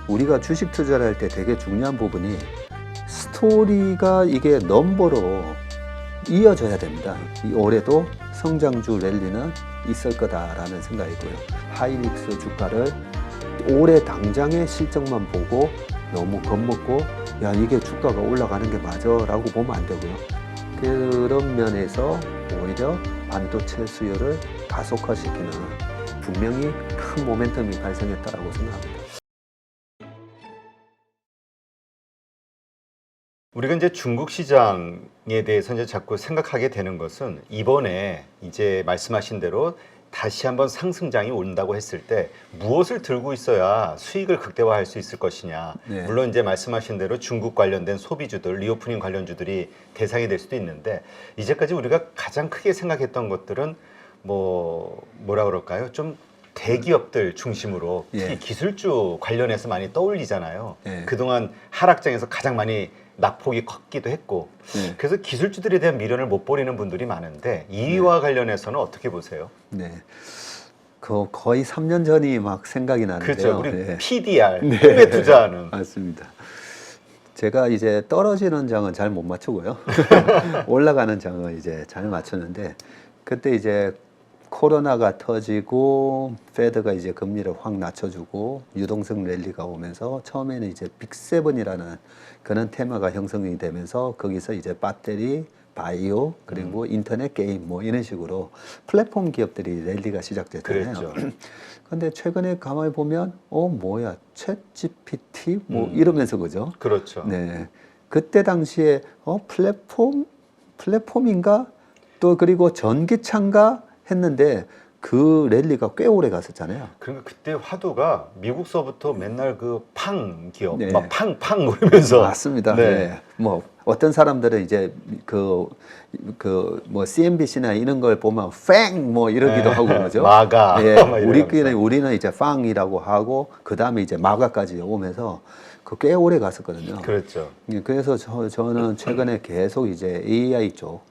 우리가 주식 투자를 할 때 되게 중요한 부분이 스토리가 이게 넘버로 이어져야 됩니다. 이 올해도 성장주 랠리는 있을 거다라는 생각이고요. 하이닉스 주가를 올해 당장의 실적만 보고 너무 겁먹고 야 이게 주가가 올라가는 게 맞아 라고 보면 안 되고요. 그런 면에서 오히려 반도체 수요를 가속화시키는 분명히 큰 모멘텀이 발생했다라고 생각합니다. 우리가 이제 중국 시장에 대해서 이제 자꾸 생각하게 되는 것은 이번에 이제 말씀하신 대로 다시 한번 상승장이 온다고 했을 때 무엇을 들고 있어야 수익을 극대화할 수 있을 것이냐. 네. 물론 이제 말씀하신 대로 중국 관련된 소비주들, 리오프닝 관련주들이 대상이 될 수도 있는데 이제까지 우리가 가장 크게 생각했던 것들은 뭐라 그럴까요? 좀 대기업들 중심으로 특히 예. 기술주 관련해서 많이 떠올리잖아요. 예. 그동안 하락장에서 가장 많이 낙폭이 컸기도 했고 네. 그래서 기술주들에 대한 미련을 못 버리는 분들이 많은데 이와 관련해서는 어떻게 보세요? 네. 거의 3년 전이 막 생각이 나는데요. 그렇죠. 우리 네. PDR, 꿈에 투자하는. 맞습니다. 제가 이제 떨어지는 장은 잘 못 맞추고요. 올라가는 장은 이제 잘 맞추는데 그때 이제 코로나가 터지고 페드가 이제 금리를 확 낮춰주고 유동성 랠리가 오면서 처음에는 이제 빅7이라는 그런 테마가 형성이 되면서 거기서 이제 배터리, 바이오 그리고 인터넷 게임 뭐 이런 식으로 플랫폼 기업들이 랠리가 시작됐잖아요. 그랬죠. 근데 최근에 가만히 보면 뭐야 챗 GPT 뭐 이러면서 그죠? 그렇죠. 네. 그때 당시에 플랫폼인가 또 그리고 전기차인가 했는데 그 랠리가 꽤 오래 갔었잖아요. 그러니까 그때 화두가 미국서부터 맨날 그 팡 기업, 네. 막 팡팡 그러면서. 맞습니다. 네. 네. 뭐 어떤 사람들은 이제 뭐 CNBC나 이런 걸 보면 팽 뭐 이러기도 네. 하고 그러죠. 마가. 예. 막 이러면서. 우리는 이제 팡이라고 하고 그 다음에 이제 마가까지 오면서 그 꽤 오래 갔었거든요. 그렇죠. 예, 그래서 저는 최근에 계속 이제 AI 쪽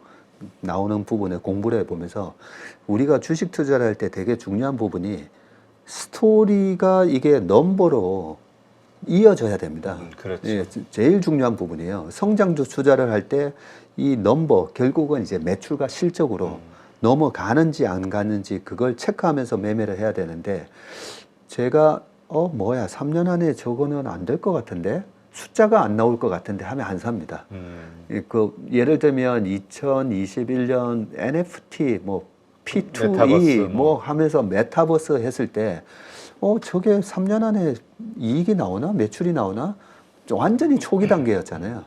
나오는 부분에 공부를 해보면서 우리가 주식 투자를 할 때 되게 중요한 부분이 스토리가 이게 넘버로 이어져야 됩니다. 그렇죠. 예, 제일 중요한 부분이에요. 성장주 투자를 할 때 이 넘버 결국은 이제 매출과 실적으로 넘어가는지 안 가는지 그걸 체크하면서 매매를 해야 되는데 제가 3년 안에 저거는 안 될 것 같은데 숫자가 안 나올 것 같은데 하면 안 삽니다. 예를 들면 2021년 NFT 뭐 P2E 메타버스 뭐 하면서 메타버스 했을 때 저게 3년 안에 이익이 나오나 매출이 나오나 완전히 초기 단계였잖아요.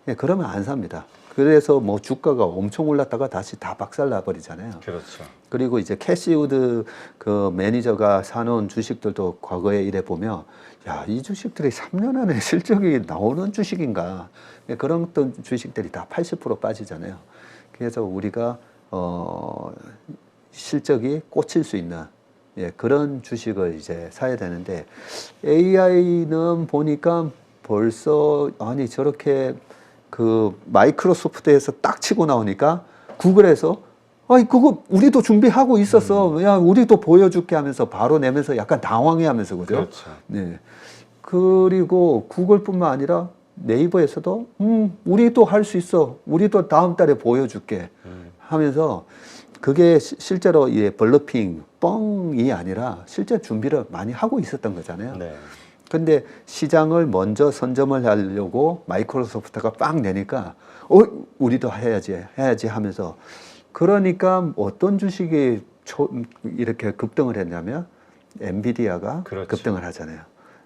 예, 그러면 안 삽니다. 그래서 뭐 주가가 엄청 올랐다가 다시 다 박살나 버리잖아요. 그렇죠. 그리고 이제 캐시우드 그 매니저가 사놓은 주식들도 과거에 이래 보면 야, 이 주식들이 3년 안에 실적이 나오는 주식인가. 그런 어떤 주식들이 다 80% 빠지잖아요. 그래서 우리가 실적이 꽂힐 수 있는 그런 주식을 이제 사야 되는데 AI는 보니까 벌써 아니 저렇게 그 마이크로소프트에서 딱 치고 나오니까 구글에서 그거 우리도 준비하고 있었어. 야, 우리도 보여줄게 하면서 바로 내면서 약간 당황해 하면서 그죠? 그렇죠. 네. 그리고 구글뿐만 아니라 네이버에서도 우리도 할 수 있어. 우리도 다음 달에 보여줄게 하면서 그게 실제로 블러핑, 뻥이 아니라 실제 준비를 많이 하고 있었던 거잖아요. 네. 근데 시장을 먼저 선점을 하려고 마이크로소프트가 빵 내니까 우리도 해야지 하면서 그러니까 어떤 주식이 이렇게 급등을 했냐면 엔비디아가 그렇죠. 급등을 하잖아요.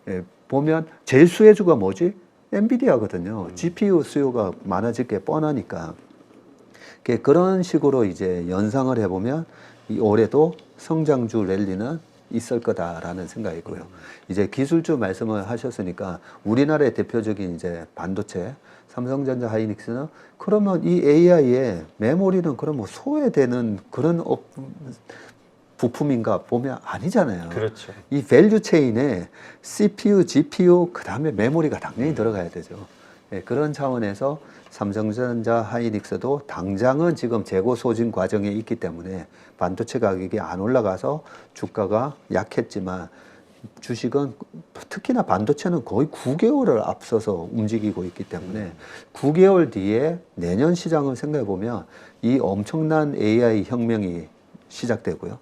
예, 보면 제일 수혜주가 뭐지? 엔비디아거든요. GPU 수요가 많아질 게 뻔하니까. 그런 식으로 이제 연상을 해보면 이 올해도 성장주 랠리는 있을 거다라는 생각이고요. 이제 기술주 말씀을 하셨으니까 우리나라의 대표적인 이제 반도체 삼성전자 하이닉스는 그러면 이 AI의 메모리는 그럼 뭐 소외되는 그런 부품인가 보면 아니잖아요. 그렇죠. 이 밸류 체인에 CPU, GPU 그 다음에 메모리가 당연히 들어가야 되죠. 그런 차원에서 삼성전자 하이닉스도 당장은 지금 재고 소진 과정에 있기 때문에 반도체 가격이 안 올라가서 주가가 약했지만 주식은 특히나 반도체는 거의 9개월을 앞서서 움직이고 있기 때문에 9개월 뒤에 내년 시장을 생각해 보면 이 엄청난 AI 혁명이 시작되고요.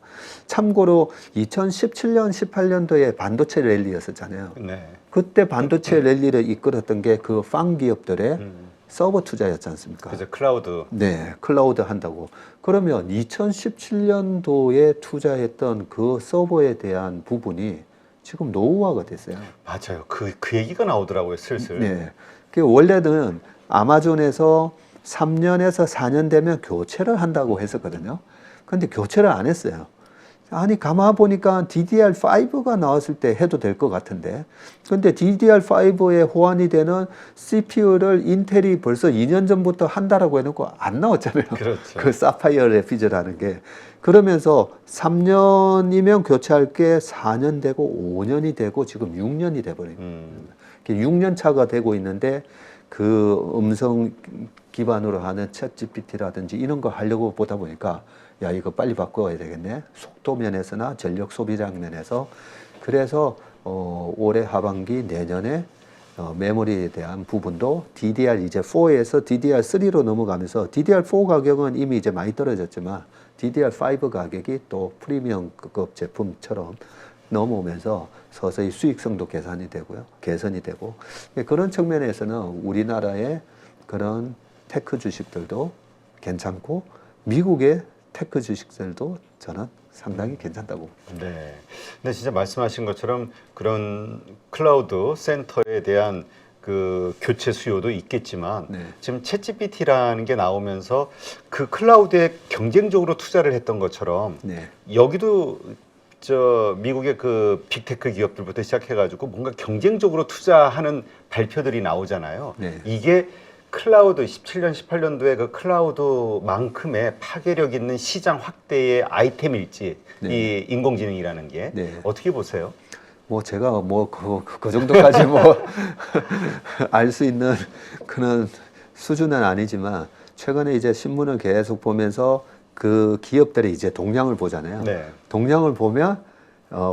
참고로 2017년, 18년도에 반도체 랠리였었잖아요. 네. 그때 반도체 랠리를 이끌었던 게 그 팡 기업들의 서버 투자였지 않습니까? 그래서 클라우드. 네, 클라우드 한다고. 그러면 2017년도에 투자했던 그 서버에 대한 부분이 지금 노후화가 됐어요. 맞아요. 그 얘기가 나오더라고요, 슬슬. 네. 그 원래는 아마존에서 3년에서 4년 되면 교체를 한다고 했었거든요. 근데 교체를 안 했어요. 아니, 가만 보니까 DDR5가 나왔을 때 해도 될 것 같은데. 근데 DDR5에 호환이 되는 CPU를 인텔이 벌써 2년 전부터 한다라고 해놓고 안 나왔잖아요. 그렇죠. 그 사파이어 레피즈라는 게. 그러면서 3년이면 교체할 게 4년 되고 5년이 되고 지금 6년이 돼버린 거예요. 6년 차가 되고 있는데 그 음성 기반으로 하는 챗 GPT라든지 이런 거 하려고 보다 보니까 야, 이거 빨리 바꿔야 되겠네. 속도 면에서나 전력 소비량 면에서. 그래서 올해 하반기 내년에 메모리에 대한 부분도 DDR 이제 4에서 DDR3로 넘어가면서 DDR4 가격은 이미 이제 많이 떨어졌지만 DDR5 가격이 또 프리미엄급 제품처럼 넘어오면서 서서히 수익성도 개선이 되고 그런 측면에서는 우리나라의 그런 테크 주식들도 괜찮고 미국의 테크 주식들도 저는 상당히 괜찮다고. 네. 근데 진짜 말씀하신 것처럼 그런 클라우드 센터에 대한 그 교체 수요도 있겠지만 네. 지금 챗GPT라는 게 나오면서 그 클라우드에 경쟁적으로 투자를 했던 것처럼 네. 여기도 저 미국의 그 빅테크 기업들부터 시작해가지고 뭔가 경쟁적으로 투자하는 발표들이 나오잖아요. 네. 이게 클라우드 17년, 18년도에 그 클라우드만큼의 파괴력 있는 시장 확대의 아이템일지 네. 이 인공지능이라는 게 네. 어떻게 보세요? 뭐 제가 뭐 그 정도까지 뭐 알 수 있는 그런 수준은 아니지만 최근에 이제 신문을 계속 보면서 그 기업들의 이제 동향을 보잖아요. 네. 동향을 보면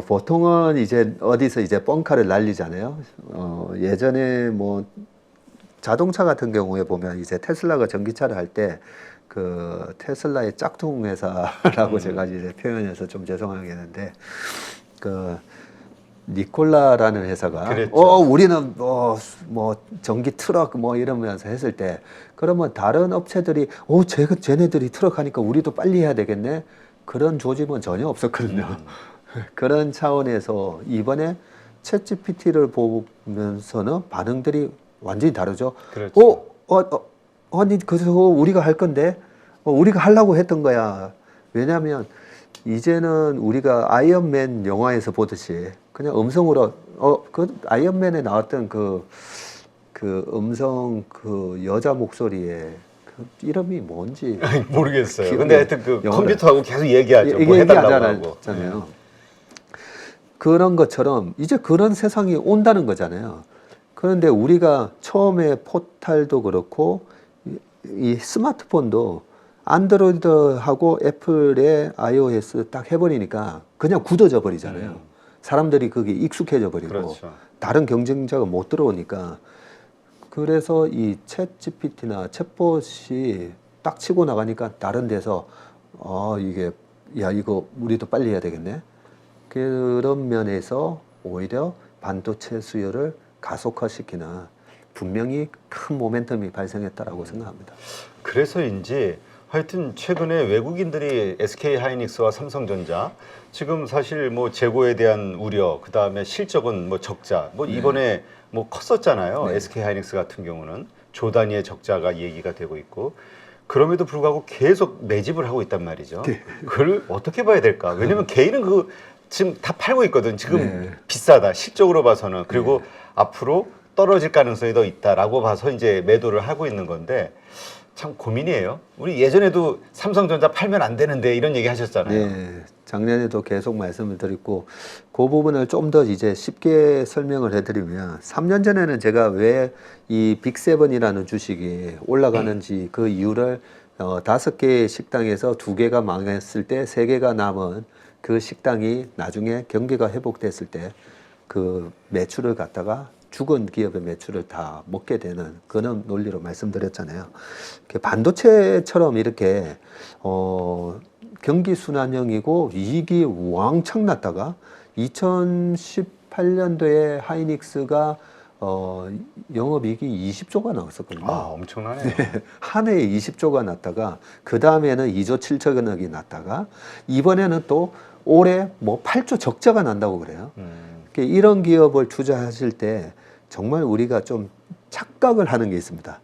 보통은 이제 어디서 이제 뻥카를 날리잖아요. 예전에 뭐 자동차 같은 경우에 보면 이제 테슬라가 전기차를 할 때 그 테슬라의 짝퉁 회사라고 제가 이제 표현해서 좀 죄송하겠는데 그 니콜라라는 회사가 그랬죠. 우리는 뭐 전기 트럭 뭐 이러면서 했을 때 그러면 다른 업체들이 쟤네들이 트럭 하니까 우리도 빨리 해야 되겠네 그런 조짐은 전혀 없었거든요. 그런 차원에서 이번에 챗 GPT를 보면서는 반응들이 완전히 다르죠. 그렇죠. 아니 그래서 우리가 할 건데 우리가 하려고 했던 거야. 왜냐하면 이제는 우리가 아이언맨 영화에서 보듯이 그냥 음성으로 그 아이언맨에 나왔던 그 음성 그 여자 목소리에 그 이름이 뭔지 모르겠어요. 기억이- 근데 하여튼 그 영어로. 컴퓨터하고 계속 얘기하죠. 뭐 해달라고 하고. 얘기하잖아요. 그런 것처럼 이제 그런 세상이 온다는 거잖아요. 그런데 우리가 처음에 포탈도 그렇고 이 스마트폰도 안드로이드하고 애플의 iOS 딱 해버리니까 그냥 굳어져 버리잖아요. 사람들이 그게 익숙해져 버리고 그렇죠. 다른 경쟁자가 못 들어오니까 그래서 이 챗 GPT나 챗봇이 딱 치고 나가니까 다른 데서 이거 우리도 빨리 해야 되겠네. 그런 면에서 오히려 반도체 수요를 가속화시키는 분명히 큰 모멘텀이 발생했다라고 생각합니다. 그래서인지 하여튼 최근에 외국인들이 SK 하이닉스와 삼성전자 지금 사실 뭐 재고에 대한 우려, 그 다음에 실적은 뭐 적자, 뭐 이번에 뭐 컸었잖아요. 네. SK 하이닉스 같은 경우는 조 단위의 적자가 얘기가 되고 있고 그럼에도 불구하고 계속 매집을 하고 있단 말이죠. 네. 그걸 어떻게 봐야 될까? 왜냐면 개인은 그 지금 다 팔고 있거든. 지금 네. 비싸다. 실적으로 봐서는. 그리고 앞으로 떨어질 가능성이 더 있다라고 봐서 이제 매도를 하고 있는 건데 참 고민이에요. 우리 예전에도 삼성전자 팔면 안 되는데 이런 얘기 하셨잖아요. 네, 작년에도 계속 말씀을 드렸고 그 부분을 좀 더 이제 쉽게 설명을 해드리면 3년 전에는 제가 왜 이 빅세븐이라는 주식이 올라가는지 그 이유를 5개의 식당에서 2개가 망했을 때 3개가 남은 그 식당이 나중에 경기가 회복됐을 때 그 매출을 갖다가 죽은 기업의 매출을 다 먹게 되는 그런 논리로 말씀드렸잖아요. 반도체처럼 이렇게 경기 순환형이고 이익이 왕창 났다가 2018년도에 하이닉스가 영업이익이 20조가 나왔었거든요. 아, 엄청나네요. 한 해에 20조가 났다가 그 다음에는 2조 7천억이 났다가 이번에는 또 올해 뭐 8조 적자가 난다고 그래요. 이런 기업을 투자하실 때 정말 우리가 좀 착각을 하는 게 있습니다.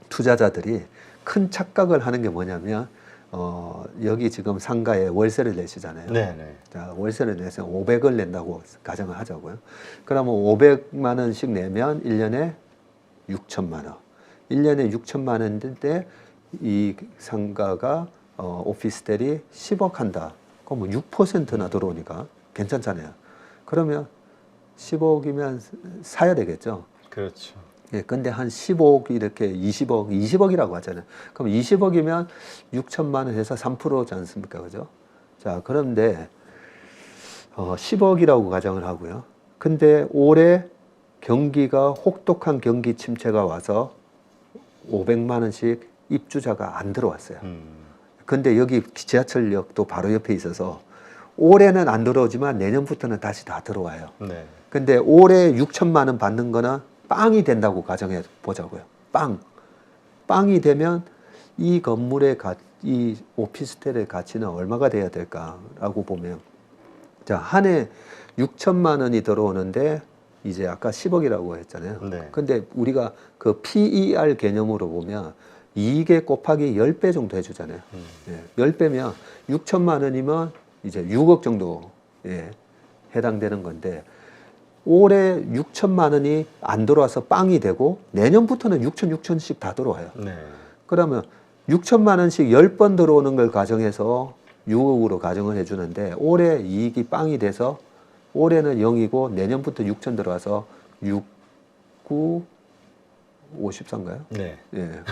투자자들이 큰 착각을 하는 게 뭐냐면 여기 지금 상가에 월세를 내시잖아요. 네네. 자, 월세를 내서 500을 낸다고 가정을 하자고요. 그러면 500만 원씩 내면 1년에 6천만 원. 1년에 6천만 원인데 이 상가가 오피스텔이 10억 한다. 그럼 6%나 들어오니까 괜찮잖아요. 그러면 10억이면 사야 되겠죠. 그렇죠. 예, 근데 한 10억 이렇게 20억이라고 하잖아요. 그럼 20억이면 6천만 원 해서 3%지 않습니까? 그죠? 자, 그런데 10억이라고 가정을 하고요. 근데 올해 경기가 혹독한 경기 침체가 와서 500만 원씩 입주자가 안 들어왔어요. 근데 여기 지하철역도 바로 옆에 있어서 올해는 안 들어오지만 내년부터는 다시 다 들어와요. 네. 근데 올해 6천만 원 받는 거는 빵이 된다고 가정해 보자고요. 빵이 되면 이 건물의 이 오피스텔의 가치는 얼마가 돼야 될까라고 보면 자, 한 해 6천만 원이 들어오는데 이제 아까 10억이라고 했잖아요. 네. 근데 우리가 그 PER 개념으로 보면 이익에 곱하기 10배 정도 해주잖아요. 예, 10배면 6천만 원이면 이제 6억 정도에 해당되는 건데 올해 6천만 원이 안 들어와서 빵이 되고 내년부터는 6천씩 다 들어와요. 네. 그러면 6천만 원씩 10번 들어오는 걸 가정해서 6억으로 가정을 해주는데 올해 이익이 빵이 돼서 올해는 0이고 내년부터 6천 들어와서 6, 9, 54인가요? 네. 예.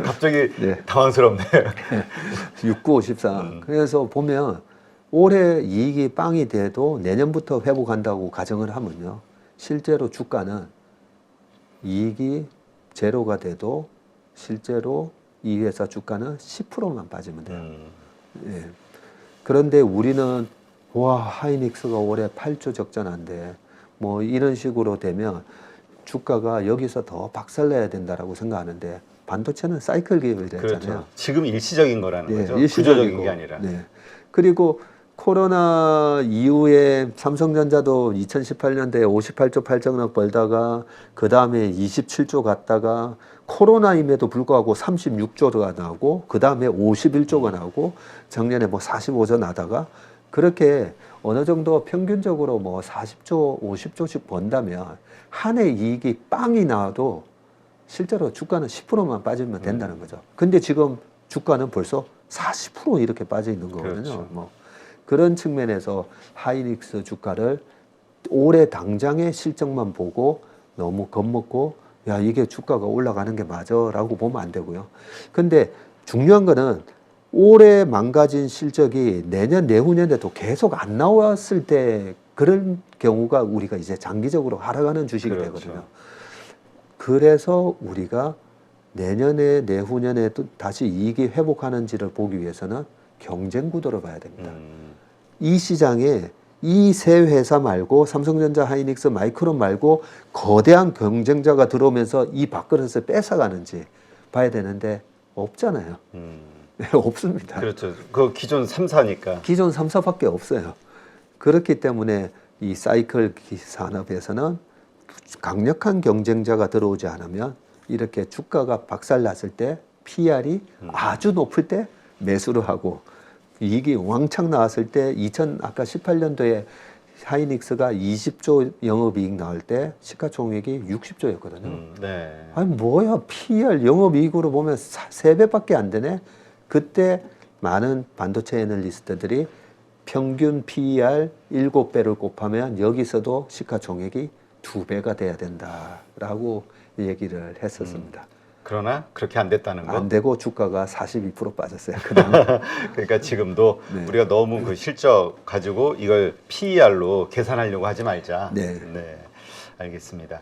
갑자기 네. 당황스럽네요. 6, 9, 54. 그래서 보면 올해 이익이 빵이 돼도 내년부터 회복한다고 가정을 하면요. 실제로 주가는 이익이 제로가 돼도 실제로 이 회사 주가는 10%만 빠지면 돼요. 예. 그런데 우리는 와, 하이닉스가 올해 8조 적자 난데 뭐 이런 식으로 되면 주가가 여기서 더 박살내야 된다라고 생각하는데 반도체는 사이클 기업이 됐잖아요. 그렇죠. 지금 일시적인 거라는 예, 거죠. 일시적이고. 구조적인 게 아니라. 네. 그리고 코로나 이후에 삼성전자도 2018년도에 58조 8천억 벌다가 그 다음에 27조 갔다가 코로나임에도 불구하고 36조가 나오고 그 다음에 51조가 나오고 작년에 뭐 45조 나다가 그렇게 어느 정도 평균적으로 뭐 40조, 50조씩 번다면 한 해 이익이 빵이 나와도 실제로 주가는 10%만 빠지면 된다는 거죠. 근데 지금 주가는 벌써 40% 이렇게 빠져 있는 거거든요. 그렇죠. 뭐 그런 측면에서 하이닉스 주가를 올해 당장의 실적만 보고 너무 겁먹고 야, 이게 주가가 올라가는 게 맞아라고 보면 안 되고요. 근데 중요한 거는 올해 망가진 실적이 내년, 내후년에도 계속 안 나왔을 때 그런 경우가 우리가 이제 장기적으로 하락하는 주식이 그렇죠. 되거든요. 그래서 우리가 내년에, 내후년에 또 다시 이익이 회복하는지를 보기 위해서는 경쟁 구도를 봐야 됩니다. 이 시장에 이 세 회사 말고 삼성전자, 하이닉스, 마이크론 말고 거대한 경쟁자가 들어오면서 이 밥그릇을 뺏어가는지 봐야 되는데 없잖아요. 없습니다. 그렇죠. 그 기존 3사니까. 기존 3사밖에 없어요. 그렇기 때문에 이 사이클 산업에서는 강력한 경쟁자가 들어오지 않으면 이렇게 주가가 박살났을 때 PR이 아주 높을 때 매수를 하고 이익이 왕창 나왔을 때 아까 18년도에 하이닉스가 20조 영업이익 나올 때 시가총액이 60조였거든요. 네. 아니 뭐야 PER 영업이익으로 보면 3배밖에 안 되네. 그때 많은 반도체 애널리스트들이 평균 PER 7배를 곱하면 여기서도 시가총액이 2배가 돼야 된다라고 얘기를 했었습니다. 그러나 그렇게 안 됐다는 거. 안 되고 주가가 42% 빠졌어요. 그다음에. 그러니까 지금도 네. 우리가 너무 그 실적 가지고 이걸 PER로 계산하려고 하지 말자. 네. 네. 알겠습니다.